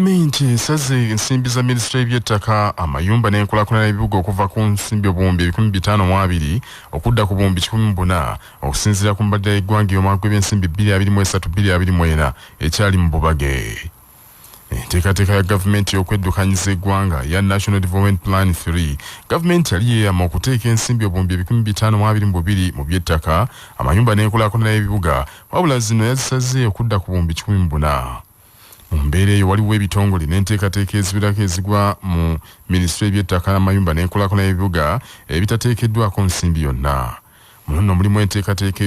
Government esaze ensimbi za Ministry y'ettaka amayumba n'enkulaakulana y'ebibuga okuva ku nsimbi obuwumbi 552 okudda ku buwumbi 14 okusinziira ku mbadde y'eggwanga y'omwaka gw'ebyensimbi 2023-2024 ekyali mu bubage. Enteekateeka ya gavumenti y'okweddukanyiza eggwanga ya National Development Plan 3 gavumenti yali yeeyama okuteeka ensimbi obuwumbi 522 mu by'ettaka amayumba n'enkulaakulana y'ebibuga wabula zino yazisaze okudda ku buwumbi 14. Mumbeere eyo waliwo ebitongole n'enteekateeka ezibirako ezigwa mu Ministry y'ettaka n'amayumba n'enkulaakulana y'ebibuga ebitateekeddwako nsimbi yonna. Muno nno mulimu enteekateeka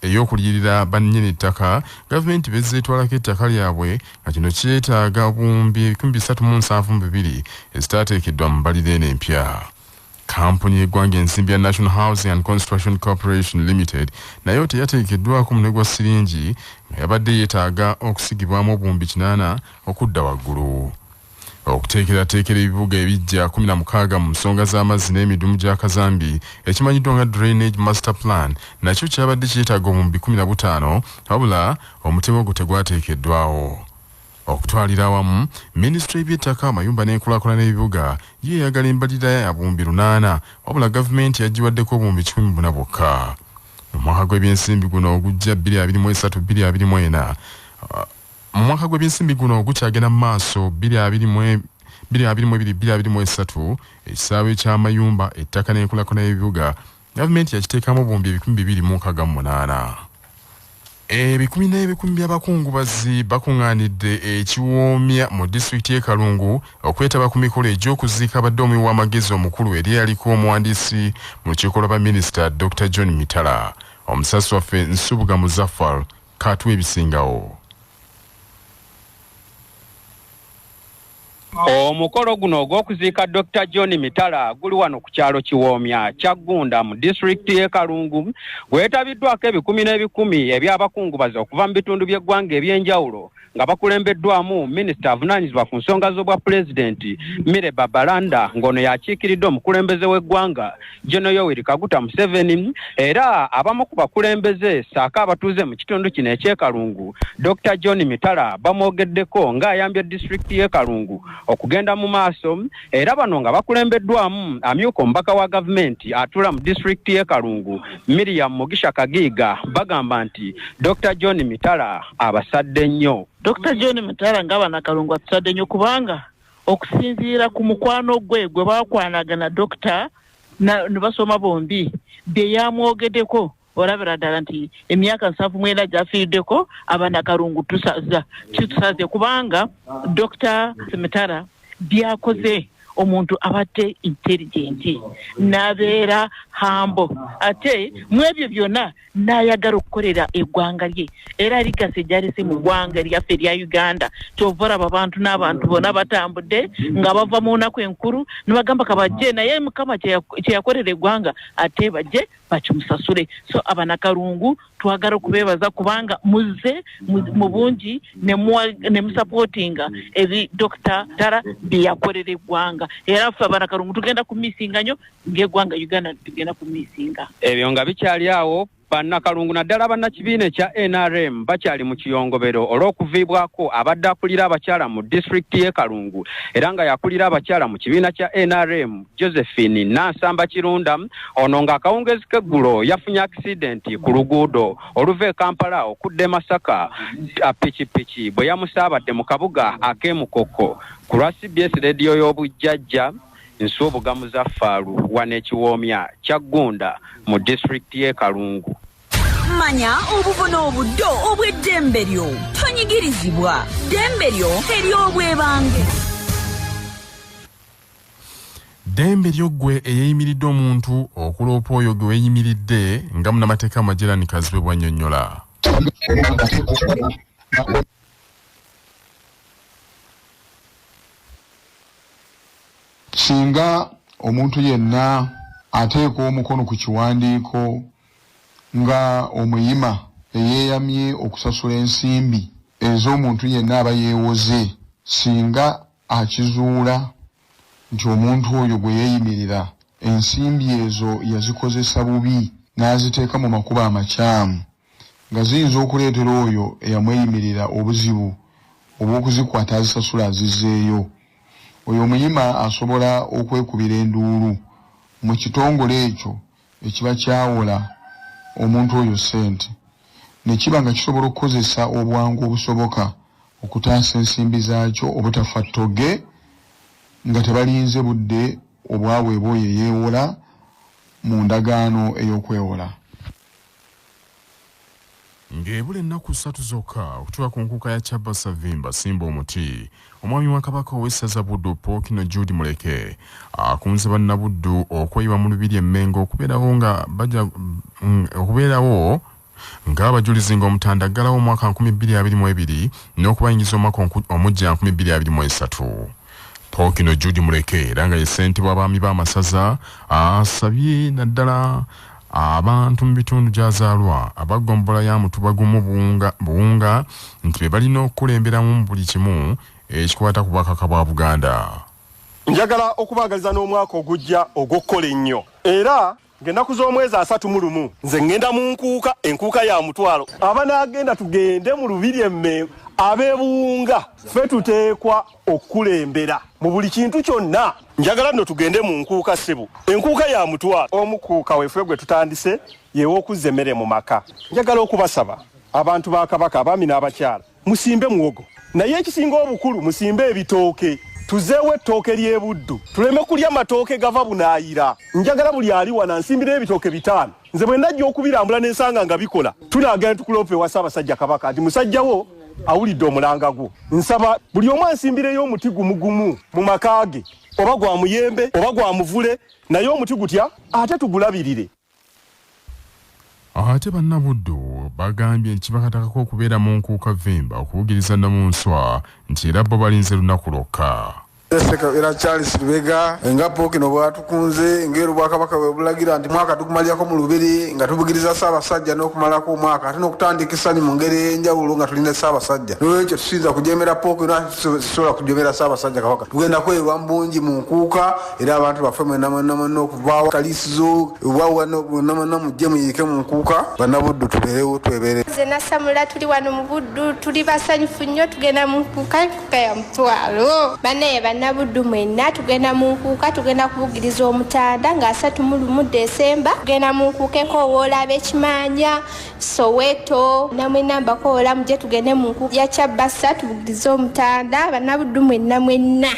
ey'okuliyirira bannyini ettaka gavumenti bezzeetwalako ettaka lyabwe nga kino kyetaaga obuwumbi 372 ezitaateekeddwa mu mbalire eno empya. Kampuni y'eggwanga ensimbi ya National Housing and Construction Corporation Limited nayo teyateekeddwako munwe gwa siringi nga yabadde yeetaaga okusigibwamu obuwumbi 8 okudda waggulu. Okuteekerateekera ebibuga ebijja 16 mu nsonga z'amazzi n'emidumu gya Kazambi ekimanyiddwa nga Drainage Master Plan nakyo kyabadde kyetaaga obuwumbi 15 wabula omutego gwo tegwateekeddwawo. Okutwalira awamu Ministry y'ettaka amayumba n'enkulaakulana y'ebibuga yeeyagala embalirira ya buwumbi 8 wabula gavumenti yagiwaddeko obuwumbi 14 bwokka. Mu mwaka gw'ebyensimbi guno ogujja 2023-2024 mu mwaka gw'ebyensimbi guno ogukyagenda mu maaso 2022-2023 ekisaawe ky'amayumba ettaka n'enkulaakulana y'ebibuga gavumenti yakiteekamu obuwumbi 268. Ebikumi n'ebikumi by'abakungubazi bakuŋŋaanidde ekiwoomya mu disitulikiti y'e Kalungu okwetaba ku mikolo egy'okuziika abadde omuwi w'amagezi omukulu eri yaliko omuwandiisi mu lukiiko lwa baminisita Dr. John Mitala. Omusasi waffe Nsubuga Muzaffar katuwa ebisingawo. Omukolo guno ogw'okuziika Dr. John Mitala guli wano ku kyalo Kiwoomya Kyaggunda mu disitulikiti y'e Kalungu gwetabiddwako ebikumi n'ebikumi eby'abakungubazi okuva mu bitundu by'eggwanga eby'enjawulo nga bakulembeddwamu minisita avunaanyizibwa ku nsonga z'obwa pulezidenti Mire Babalanda ng'ono yakiikiridde omukulembeze w'eggwanga General Yoweri Kaguta Museveni era abamu ku bakulembeze saaka abatuuze mu kitundu kino eky'e Kalungu Dr. John Mitala bamwogeddeko ng'ayambye disitulikiti y'e Kalungu okugenda mu maaso era bano nga bakulembeddwamu amyuka omubaka wa gavumenti atula mu disitulikiti y'e Kalungu Miriam Mugisha Kagiiga bagamba nti Dr. John Mitala abasadde nnyo. Dr. John Mitala ng'abaana Kalungu atusadde nnyo kubanga okusinziira ku mukwano gwe bakwanagana Dr. ne basoma bombi bye yamwogeddeko olabira ddala nti emyaka 7 gy'afiiriddeko abaana Kalungu tusaze kubanga Dr. Mitala byakoze omuntu abadde intelligent nabeera humble ate mu ebyo byonna n'ayagala okukolera eggwanga lye era ligase gyalese mu ggwanga lyaffe lya Uganda kyovara abantu n'abantu bonna batambudde nga bava mu nnaku enkulu ne bagamba kabajje naye Mukama kye yakolera eggwanga ate bajje bakimusasule. So abaana Kalungu twagala okubeebaza kubanga muze mu bungi ne musupportinga ebi Dr. Mitala bye yakolera eggwanga era ffe abaana Kalungu tugenda ku misinganyo ng'eggwanga Uganda tugenda ku misinga. Ebyo nga bikyali awo bannakalungu naddala bannakibiina ekya NRM bakyali mu kiyongobero olw'okuviibwako abadde akulira abakyala mu disitulikiti y'e Kalungu era nga yakulira abakyala mu kibiina kya NRM Josephine Nansamba Kirunda ono ng'akawungezi k'eggulo yafunye akisidenti ku luguudo oluva e Kampala okudda e Masaka pikipiki bwe yamusaabadde mu kabuga ak'e Mukoko. Ku lwa CBS rediyo y'obujjajja Nsubuga Muzaffaaru wano e Kiwoomya Kyaggunda mu disitulikiti y'e Kalungu. Manya obuvuna obuddo obw'eddembe lyo tonyigirizibwa ddembe lyo ery'obwebange. Ddembe lyo ggwe eyeeyimiridde omuntu okuloopa oyo gwe weeyimiridde nga munnamateeka Amajerani Kazibe bw'annyonnyola. Singa omuntu yenna ateeka omukono ku kiwandiiko nga omuyima eyeeyamye okusasula ensimbi ez'omuntu yenna aba yeewoze singa akizuula nti omuntu oyo gwe yeeyimirira ensimbi ezo yazikozesa bubi n'aziteeka mu makubo amakyamu nga ziyinza okuleetera oyo eyamweyimirira obuzibu oba okuzikwata azisasula azizeeyo oyo omuyima asobola okwekubira enduulu mu kitongole ekyo ekiba kyawola omuntu oyo ssente ne kiba nga kisobola okukozesa obwangu obusoboka okutaasa ensimbi zaakyo obutafa ttoge nga tebalinze budde obwabwe bwoyo yeewola mu ndagaano ey'okwewola. Ng'ebula ennaku 3 zokka okutuuka ku nkuuka ya Kyabasavimba Simba Omuti, omwami wa Kabaka ow'essaza Buddu Pookino Judy Muleke akunze bannabuddu okweyiwa mu Lubiri e Mmengo okubeerawo ng'abajulizi ng'omutandagalawo omwaka 2022 n'okubayingiza omwaka omujja 2023. Pookino Judy Muleke era nga ye ssentebe w'abaami b'amasaza asabye naddala abantu mu bitundu gy'azaalwa abagombola ya mutuba gumu buwunga nti be balina okukulemberamu mu buli kimu ekikwata ku bwakaka bwa Buganda. Njagala okubaagaliza n'omwaka ogujja ogw'okkola ennyo era ng'ennaku z'omwezi 31 nze ngenda mu enkuuka ya mutwalo abanaagenda tugende mu Lubiri e Mmengo abeebuwunga ffe tuteekwa okukulembera mu buli kintu kyonna. Njagala nno tugende mu nkuuka ssebo enkuuka ya mutwalo omukuuka weeffe gwe tutandise yeewa okuzza emmere mu maka. Njagala okubasaba abantu ba Kabaka abaami n'abakyala musimbe muwogo naye ekisinga obukulu musimbe ebitooke tuzeewo ettooke ly'e Buddu tuleme kulya matooke gava bunaayira. Njagala buli ali wana nsimbira ebitooke 5 nze bwe najja okubirambula n'ensanga nga bikola tunaagenda tukulope wa Ssaabasajja Kabaka nti musajjawo awulidde omulanga gwo. Nsaba buli omu ansimbireyo omuti gumu mu maka ge oba gwa muyembe oba gwa muvule naye omuti gutya ate tugulabirire. Ate bannabuddu bagambye kibakatakako okubeera mu nkuuka Vimba okubugiriza Namunswa nti era bo balinze lunaku lwokka. Era Charles Lubega nga Pookino bwatukunze ngero bwakabaka bwe bulagira nti mwaka tukumaliyako mu Lubiri nga tubugiriza Ssaabasajja n'okumalako omwaka ate n'okutandika essanyu mu ngeri ey'enjawulo nga tulina Ssaabasajja. N'olwekyo tusinza kujemera Pookino tusobola kujemera Ssaabasajja Kabaka. Tugenda kwerwa mbungi mu nkuuka era abantu baffe mwenna okuvaawo kaliisizo obwawonna mujje muyiike mu nkuuka bannabuddu tubeerewo twebeere. Nze nasamula tuli wano mu Buddu tuli basanyufu nnyo tugenda mu nkuuka ya mutwalo Nabuddu mwenna tugenda mu nkuuka tugenda kubugiriza omutanda nga 31 Desemba tugenda mu nkuuka enkowoola ab'Ekimanya Soweto namwe namba koola muje tugende mu nkuuka ya Kyabasa tubugiriza omutanda Nabuddu mwenna.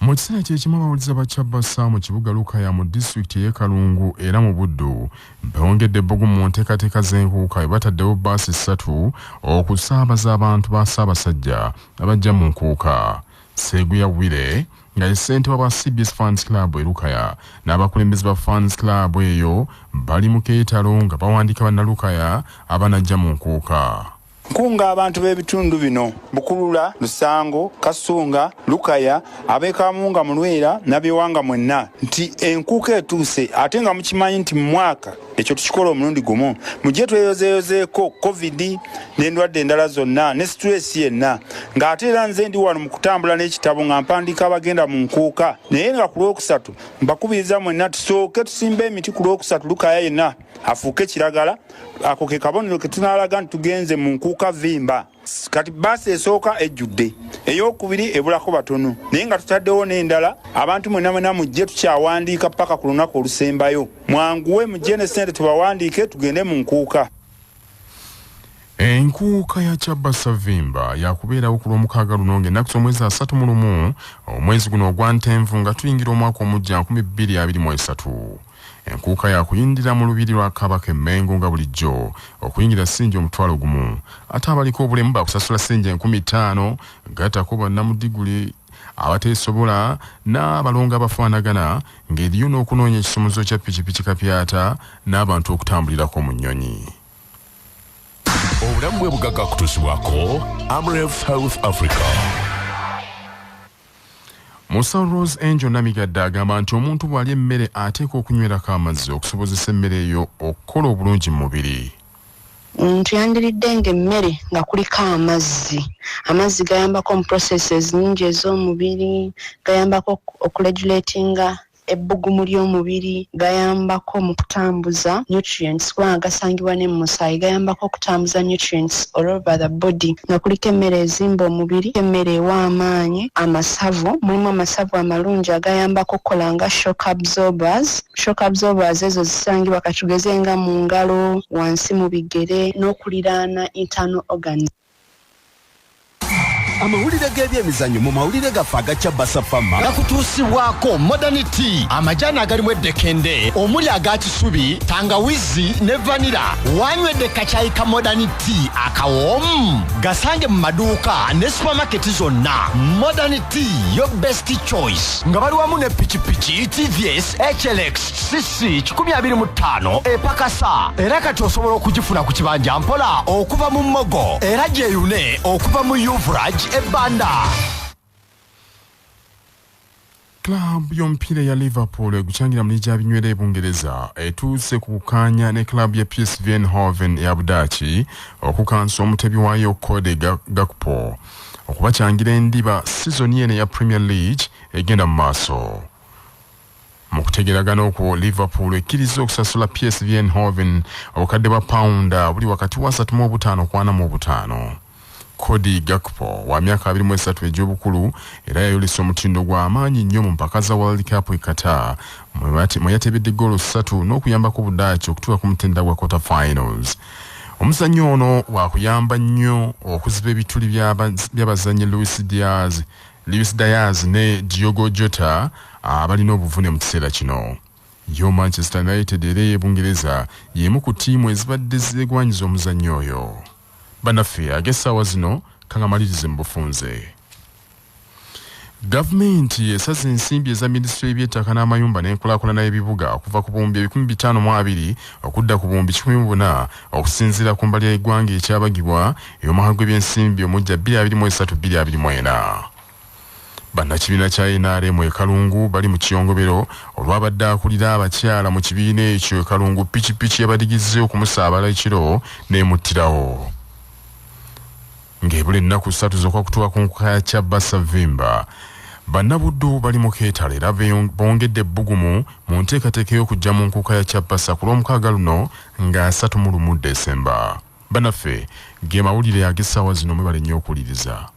Mu kiseera kyekimu abawuliza ba Kyabasa mu kibuga Lukaya mu disitulikiti y'e Kalungu era mu Buddu bongedde ebbugumu mu nteekateeka z'enkuuka bwe bataddewo bbaasi 3 okusaabaza abantu ba Ssaabasajja abajja mu nkuuka. Seguya Wile nga ye ssentebe wa CBS Fans Club e Lukaya n'abakulembeze ba Fans Club eyo bali mu keetalo nga bawandiika bannalukaya abanajja mu nkuuka. Nkunga abantu b'ebitundu bino Bukulula, Lusango, Kasunga, Lukaya, ab'Ekamunga Mulwera n'ab'Ewanga mwenna nti enkuuka etuuse ate nga mukimanyi nti mu mwaka ekyo tukikola omulundi gumu mujje tweyozeeyozeeko COVID n'endwadde endala zonna ne stress yenna ng'ate era nze ndi wano mu kutambula n'ekitabo nga mpandiika abagenda mu nkuuka naye nga ku Lwokusatu mbakubiriza mwenna tusooke tusimbe emiti ku Lwokusatu Lukaya yenna afuuke kiragala ako ke kabonero ke tunaalaga nti tugenze mu nkuuka Vimba. Kati basi esooka ejjudde ey'okubiri ebulako batono naye nga tutaddewo n'endala abantu mwenna mujje tukyawandiika paka ku lunaku olusembayo mwanguwe mujje ne ssente tubawandiike tugende mu nkuuka. Enkuuka ya Kyabasavimba yakubeerawo ku Lwomukaaga luno ng'ennaku z'omwezi 31 omwezi guno ogwa Ntenvu nga tuyingira omwaka omujja 2023. Enkuuka yakuyindira mu Lubiri lwa Kabaka e Mmengo nga bulijjo okuyingira ssinja omutwalo gumu ate abaliko obulemu bakusasula ssinja 50,000 gattako bannamudiguli abateesobola n'abalongo abafaanagana ng'eriyo n'okunoonya ekisomozo kya pikipiki kapyata n'abantu okutambulirako mu nnyonyi. Obulamu bwe bugagga kutuusibwako Amref South Africa. Musa Rose Angel Namigadde agamba nti omuntu bw'alya emmere ateekwa okunywerako amazzi okusobozesa emmere eyo okukola obulungi mu mubiri. Tuyandiridde ng'emmere nga kuliko amazzi gayambako mu processes nnyingi ez'omubiri gayambako okuregulatinga ebbugumu ly'omubiri, gayambako mu kutambuza nutrients kubanga gasangibwa ne mu musaayi, gayambako okutambuza nutrients all over the body. Nga kuliko emmere ezimba omubiri, emmere ewa amaanyi, amasavu, mulimu amasavu amalungi agayambako okukola nga shock absorbers. Shock absorbers ezo zisangibwa katugeze nga mu ngalo, wansi mu bigere n'okuliraana internal organs. Amawulire g'ebyemizannyo mu mawulire gaffe agaca basafama gakutuusibwako modernity amajani agalimu eddekende omuli aga kisubi tangawizi ne vanira. Wanywedde kacayi ka modernity akawoomu gasange mu maduuka ne supermarket zonna. Modernity your best choice nga bali wamu ne pikipiki TVS HLX CC 125 epakasa era kati osobola okugifuna ku kibanja mpola okuva mu Mmogo era gyeyune okuva mu Yuvraj ebanda. Club y'omupiira ya Liverpool eguchangira muri gya binywera e Bungereza etuuse ku kukanya ne club ya PSV Eindhoven ya Budachi okukansa omutebi waayo Cody Gakpo okubachangira endiba season yene ya Premier League egenda mu maaso. Mu kutegeragana okwo Liverpool ekkiriza okusasula PSV Eindhoven obukadde bwa pounda buli wakati wa 3.5 kwana mu 5. Cody Gakpo wa myaka 23 egy'obukulu era yayolesa omutindo gwa amaanyi nnyo mu mpaka za World Cup e Qatar mwe yatebedde goolo 3 n'okuyambako Budaaki okutuuka ku mutenda gwa quarter finals. Omuzannyo ono wakuyamba nnyo okuziba ebituli by'abazannyi Luis Diaz ne Diogo Jota abalina obuvune mu kiseera kino. Yo Manchester United era y'Ebungereza y'emu ku ttiimu ezibadde zeegwanyiza omuzannyo oyo. Banaffe ag'essaawa zino kangamalirize mu bufunze. Gavumenti esaze ensimbi eza minisitule y'eby'ettaka n'amayumba n'enkulaakulana y'ebibuga okuva ku buwumbi 520 okudda ku buwumbi 14 okusinziira ku mbali y'eggwanga ekyabagibwa ey'omwaka gw'ebyensimbi omujja 2023-2024. Bannakibiina kya NRM e Kalungu bali mu kiyongobero olwabadde akulira abakyala mu kibiina ekyo e Kalungu pikipiki yabadigize okumusaabala ekiro n'emuttirawo. Ng'ebula ennaku 3 zokka kutuuka ku nkuka ya Kyabasa Vimba. Bannabuddu bali mu keetala era bongedde ebbugumu mu nteekateeka y'okujja mu nkuka ya Kyabasa ku lw'omukaaga luno nga 31 Desemba. Banaffe ge mawulire ag'essaawa zino mwebale nnyo okuwuliriza.